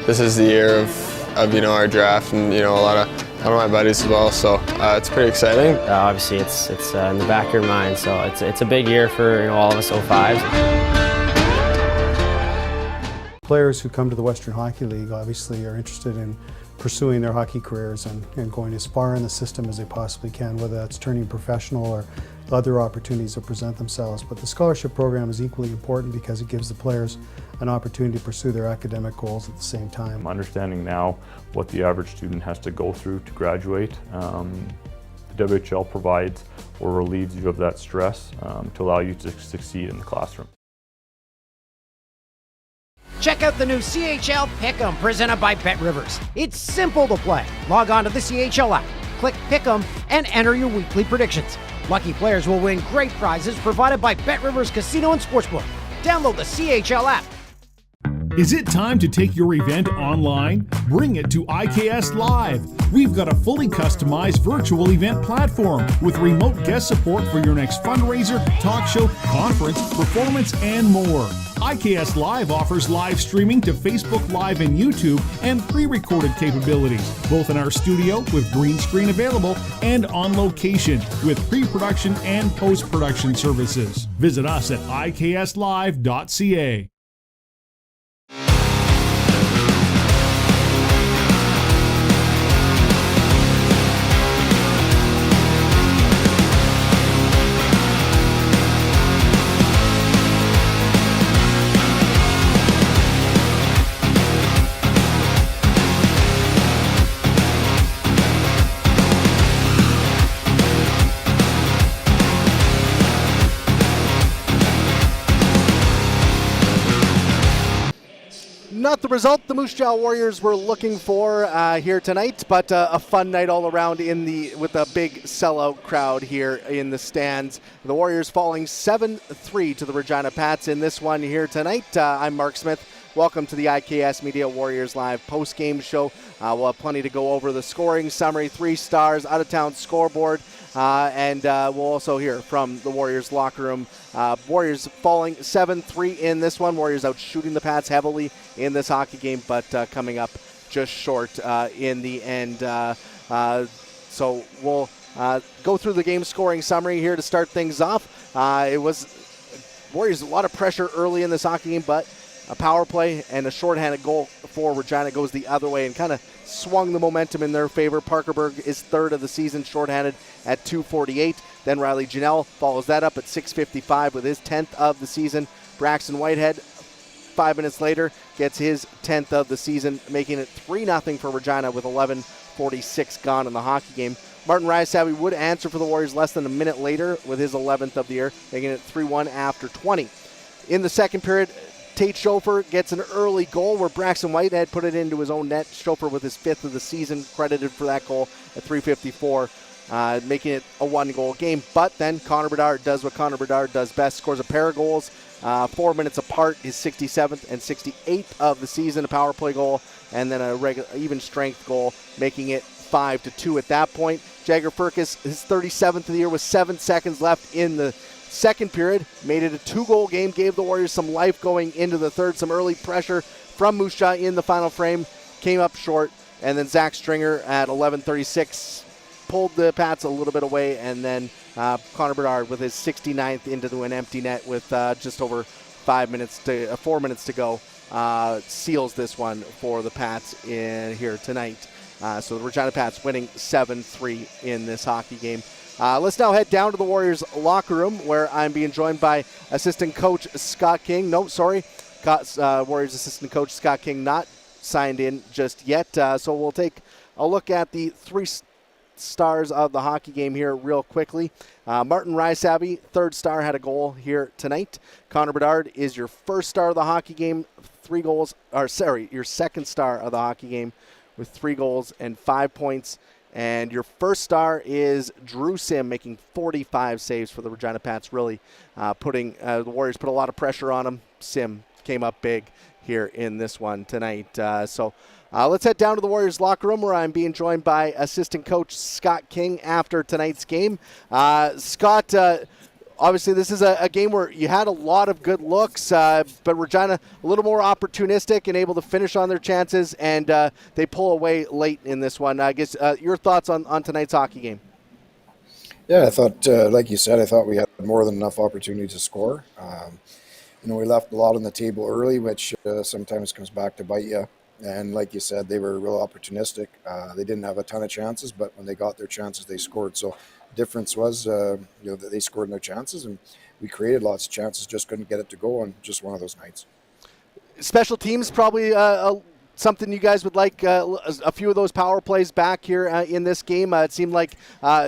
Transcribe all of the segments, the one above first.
this is the year of our draft, and a lot of my buddies as well. So it's pretty exciting. Obviously, it's in the back of your mind. So it's a big year for all of us 05s. Players who come to the Western Hockey League obviously are interested in pursuing their hockey careers and going as far in the system as they possibly can, whether that's turning professional or other opportunities that present themselves. But the scholarship program is equally important because it gives the players an opportunity to pursue their academic goals at the same time. I'm understanding now what the average student has to go through to graduate. The WHL provides or relieves you of that stress to allow you to succeed in the classroom. Check out the new CHL Pick'em presented by BetRivers. It's simple to play. Log on to the CHL app, click Pick'em, and enter your weekly predictions. Lucky players will win great prizes provided by BetRivers Casino and Sportsbook. Download the CHL app. Is it time to take your event online? Bring it to IKS Live. We've got a fully customized virtual event platform with remote guest support for your next fundraiser, talk show, conference, performance, and more. IKS Live offers live streaming to Facebook Live and YouTube and pre-recorded capabilities, both in our studio with green screen available and on location with pre-production and post-production services. Visit us at ikslive.ca. Not the result the Moose Jaw Warriors were looking for here tonight, but a fun night all around with a big sellout crowd here in the stands. The Warriors falling 7-3 to the Regina Pats in this one here tonight. I'm Marc Smith. Welcome to the IKS Media Warriors Live post-game show. We'll have plenty to go over: the scoring summary, 3 stars, out-of-town scoreboard, and we'll also hear from the Warriors locker room. Warriors falling 7-3 in this one. Warriors out shooting the Pats heavily in this hockey game, but coming up just short in the end. So we'll go through the game scoring summary here to start things off. It was Warriors a lot of pressure early in this hockey game, but a power play and a shorthanded goal for Regina goes the other way and kind of swung the momentum in their favor. Parkerberg is third of the season, shorthanded at .248. Then Riley Janelle follows that up at .655 with his 10th of the season. Braxton Whitehead, 5 minutes later, gets his 10th of the season, making it 3-0 for Regina with 11:46 gone in the hockey game. Martin Ryasabi would answer for the Warriors less than a minute later with his 11th of the year, making it 3-1 after 20. In the second period, Tate Schofer gets an early goal where Braxton Whitehead put it into his own net. Schofer with his 5th of the season, credited for that goal at .354, making it a 1-goal game. But then Connor Bedard does what Connor Bedard does best, scores a pair of goals 4 minutes apart, his 67th and 68th of the season, a power play goal, and then a regular even strength goal, making it 5-2 at that point. Jagger Firkus, his 37th of the year with 7 seconds left in the second period, made it a 2-goal game, gave the Warriors some life going into the third. Some early pressure from Moose Jaw in the final frame, came up short, and then Zach Stringer at 11:36 pulled the Pats a little bit away, and then Connor Bedard with his 69th into an empty net with just over 4 minutes to go seals this one for the Pats here tonight. So the Regina Pats winning 7-3 in this hockey game. Let's now head down to the Warriors locker room, where I'm being joined by assistant coach Scott King. Warriors assistant coach Scott King not signed in just yet. So we'll take a look at the 3 stars of the hockey game here real quickly. Martin Ryasabi, 3rd star, had a goal here tonight. Connor Bedard is your 1st star of the hockey game, your 2nd star of the hockey game with 3 goals and 5 points. And your 1st star is Drew Sim, making 45 saves for the Regina Pats, really putting the Warriors put a lot of pressure on him. Sim came up big here in this one tonight. So let's head down to the Warriors locker room, where I'm being joined by assistant coach Scott King after tonight's game. Scott, obviously this is a game where you had a lot of good looks, but Regina a little more opportunistic and able to finish on their chances, and they pull away late in this one. I guess your thoughts on tonight's hockey game? Yeah, I thought, like you said, I thought we had more than enough opportunity to score. We left a lot on the table early, which sometimes comes back to bite you. And like you said, they were real opportunistic. They didn't have a ton of chances, but when they got their chances, they scored. So the difference was, that they scored in their chances, and we created lots of chances, just couldn't get it to go on just one of those nights. Special teams probably something you guys would like a few of those power plays back here in this game. It seemed like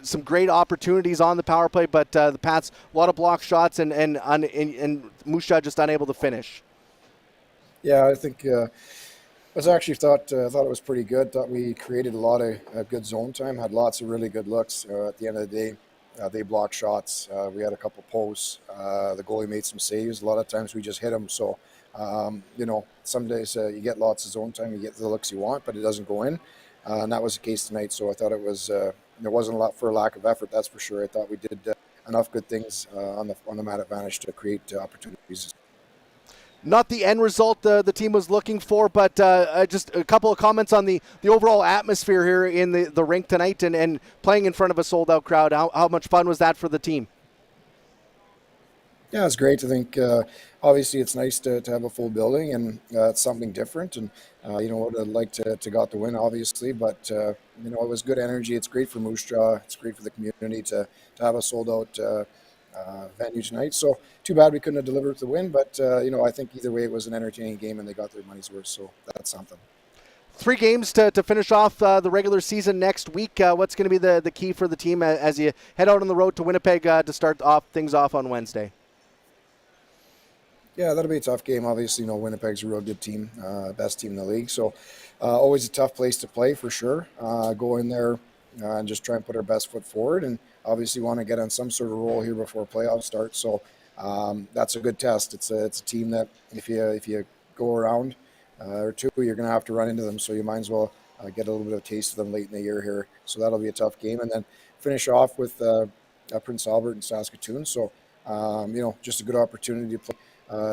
some great opportunities on the power play, but the Pats, a lot of block shots and Moose Jaw just unable to finish. Yeah, I think I thought it was pretty good. Thought we created a lot of good zone time, had lots of really good looks. At the end of the day, they blocked shots. We had a couple posts. The goalie made some saves. A lot of times we just hit them. So, some days you get lots of zone time, you get the looks you want, but it doesn't go in. And that was the case tonight. So I thought it wasn't a lot for a lack of effort, that's for sure. I thought we did enough good things on the man advantage to create opportunities. Not the end result the team was looking for, but just a couple of comments on the overall atmosphere here in the rink tonight and playing in front of a sold-out crowd. How much fun was that for the team? Yeah, it's great. I think obviously it's nice to have a full building, and it's something different. And what I'd like to got the win, obviously, but it was good energy. It's great for Moose Jaw. It's great for the community to have a sold out venue tonight. So too bad we couldn't have delivered the win, but I think either way it was an entertaining game, and they got their money's worth. So that's something. 3 games to finish off the regular season next week. What's going to be the key for the team as you head out on the road to Winnipeg to start things off on Wednesday? Yeah, that'll be a tough game. Obviously, Winnipeg's a real good team, best team in the league. So always a tough place to play for sure. Go in there and just try and put our best foot forward, and obviously want to get on some sort of roll here before playoffs start. So that's a good test. It's a team that if you go around or two, you're going to have to run into them. So you might as well get a little bit of a taste of them late in the year here. So that'll be a tough game, and then finish off with Prince Albert and Saskatoon. So just a good opportunity to play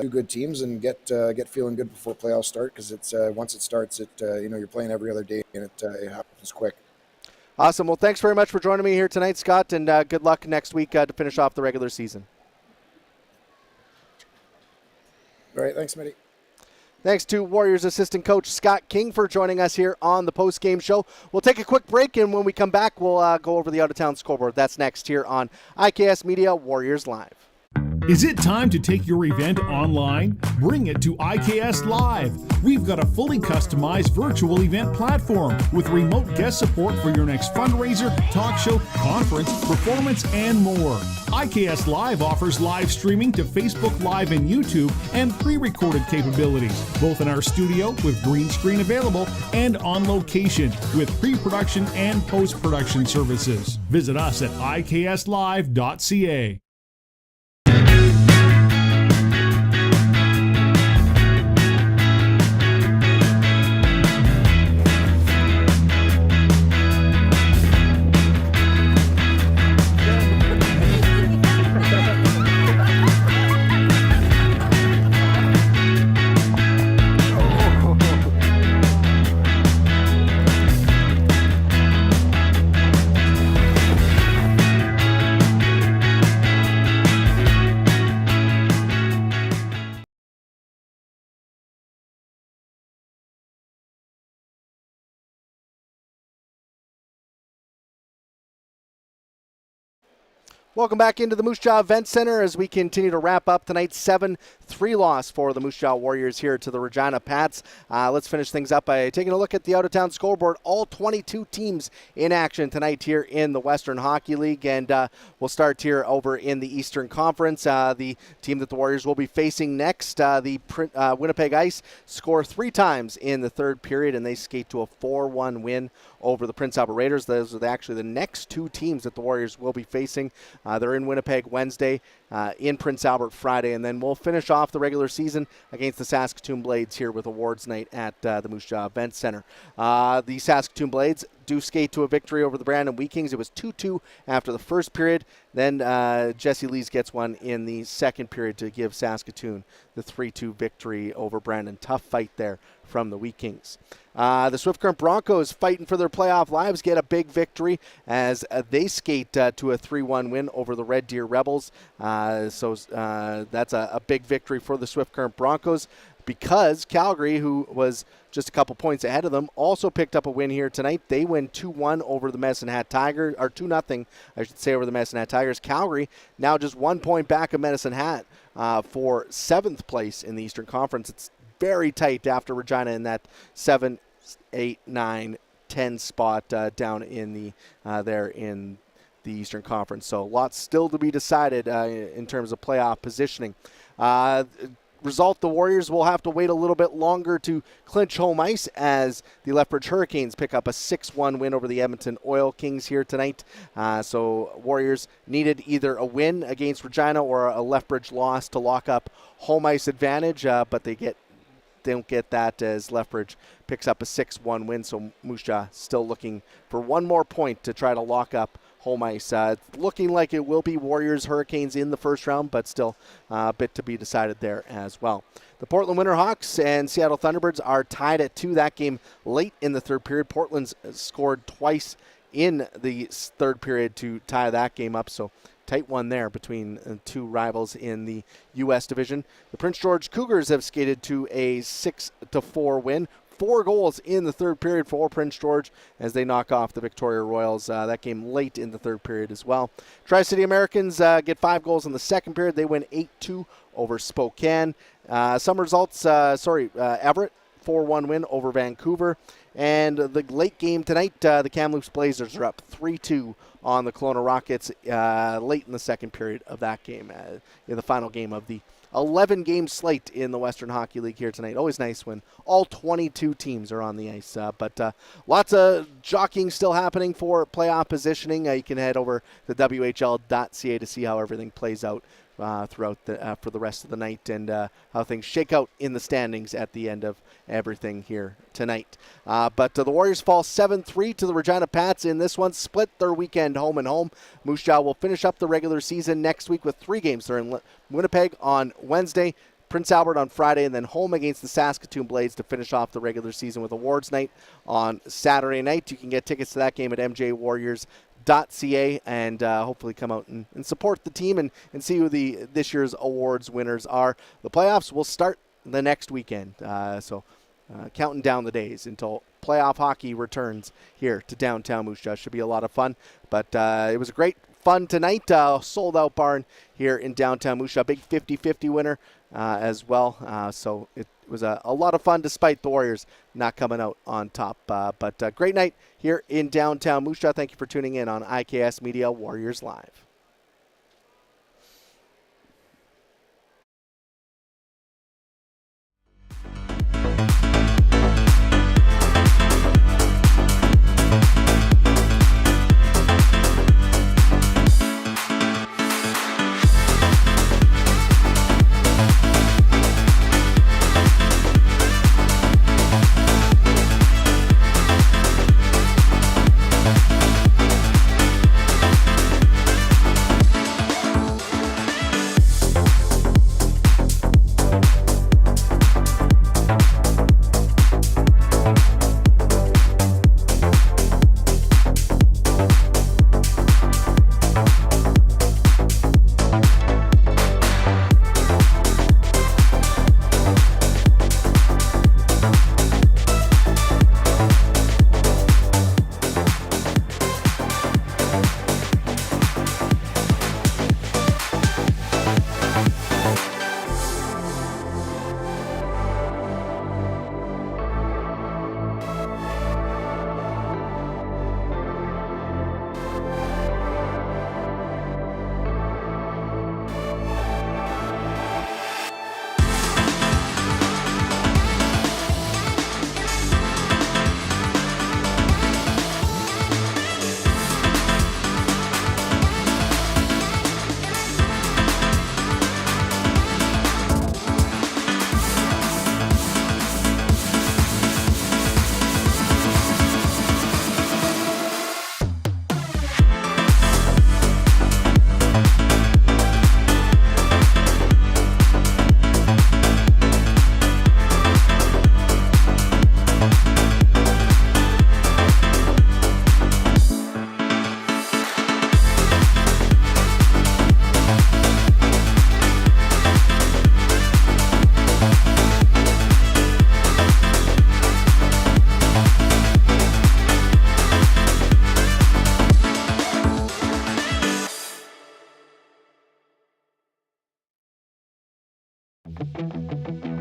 2 good teams and get feeling good before playoffs start, because it's once it starts, you're playing every other day, and it happens quick. Awesome. Well, thanks very much for joining me here tonight, Scott, and good luck next week to finish off the regular season. All right, thanks, Mitty. Thanks to Warriors assistant coach Scott King for joining us here on the post-game show. We'll take a quick break, and when we come back, we'll go over the out-of-town scoreboard. That's next here on IKS Media Warriors Live. Is it time to take your event online? Bring it to IKS Live. We've got a fully customized virtual event platform with remote guest support for your next fundraiser, talk show, conference, performance, and more. IKS Live offers live streaming to Facebook Live and YouTube and pre-recorded capabilities, both in our studio with green screen available and on location with pre-production and post-production services. Visit us at ikslive.ca. Welcome back into the Moose Jaw Event Center as we continue to wrap up tonight's 7-3 loss for the Moose Jaw Warriors here to the Regina Pats. Let's finish things up by taking a look at the out-of-town scoreboard. All 22 teams in action tonight here in the Western Hockey League, and we'll start here over in the Eastern Conference. The team that the Warriors will be facing next, the Winnipeg Ice, score 3 times in the third period, and they skate to a 4-1 win over the Prince Albert Raiders. Those are actually the next 2 teams that the Warriors will be facing. They're in Winnipeg Wednesday, in Prince Albert Friday, and then we'll finish off the regular season against the Saskatoon Blades here with awards night at the Moose Jaw Event Center. The Saskatoon Blades do skate to a victory over the Brandon Wheat Kings. It was 2-2 after the first period. Then Jesse Lees gets one in the second period to give Saskatoon the 3-2 victory over Brandon. Tough fight there from the Wheat Kings. The Swift Current Broncos, fighting for their playoff lives, get a big victory as they skate to a 3-1 win over the Red Deer Rebels. So that's a big victory for the Swift Current Broncos, because Calgary, who was just a couple points ahead of them, also picked up a win here tonight. They win 2-1 over the Medicine Hat Tigers, or 2-0, I should say, over the Medicine Hat Tigers. Calgary now just 1 point back of Medicine Hat for 7th place in the Eastern Conference. It's very tight after Regina in that 7, 8, 9, 10 spot down in the there in the Eastern Conference. So lots still to be decided in terms of playoff positioning. Result, the Warriors will have to wait a little bit longer to clinch home ice as the Lethbridge Hurricanes pick up a 6-1 win over the Edmonton Oil Kings here tonight. So Warriors needed either a win against Regina or a Lethbridge loss to lock up home ice advantage, but they don't get that as Lethbridge picks up a 6-1 win. So Moose Jaw still looking for one more point to try to lock up home ice. Looking like it will be Warriors Hurricanes in the first round, but still a bit to be decided there as well. The Portland Winterhawks and Seattle Thunderbirds are tied at 2. That game late in the third period. Portland's scored twice in the third period to tie that game up. So tight one there between two rivals in the U.S. division. The Prince George Cougars have skated to a 6-4 win. 4 goals in the third period for Prince George as they knock off the Victoria Royals. That game late in the third period as well. Tri-City Americans get 5 goals in the second period. They win 8-2 over Spokane. Some results, Everett, 4-1 win over Vancouver. And the late game tonight, the Kamloops Blazers are up 3-2 on the Kelowna Rockets late in the second period of that game, in the final game of the 11-game slate in the Western Hockey League here tonight. Always nice when all 22 teams are on the ice. But lots of jockeying still happening for playoff positioning. You can head over to WHL.ca to see how everything plays out throughout for the rest of the night, and how things shake out in the standings at the end of everything here tonight. But the Warriors fall 7-3 to the Regina Pats in this one, split their weekend home and home. Moose Jaw will finish up the regular season next week with 3 games. They're in Winnipeg on Wednesday, Prince Albert on Friday, and then home against the Saskatoon Blades to finish off the regular season with awards night on Saturday night. You can get tickets to that game at MJWarriors.ca and hopefully come out and support the team and see who this year's awards winners are. The playoffs will start the next weekend, so counting down the days until playoff hockey returns here to downtown Moose Jaw. Should be a lot of fun, but it was a great fun tonight. Sold-out barn here in downtown Moose Jaw. Big 50-50 winner as well, so it was a lot of fun despite the Warriors not coming out on top. But great night here in downtown Moose Jaw. Thank you for tuning in on IKS Media Warriors Live. Bye.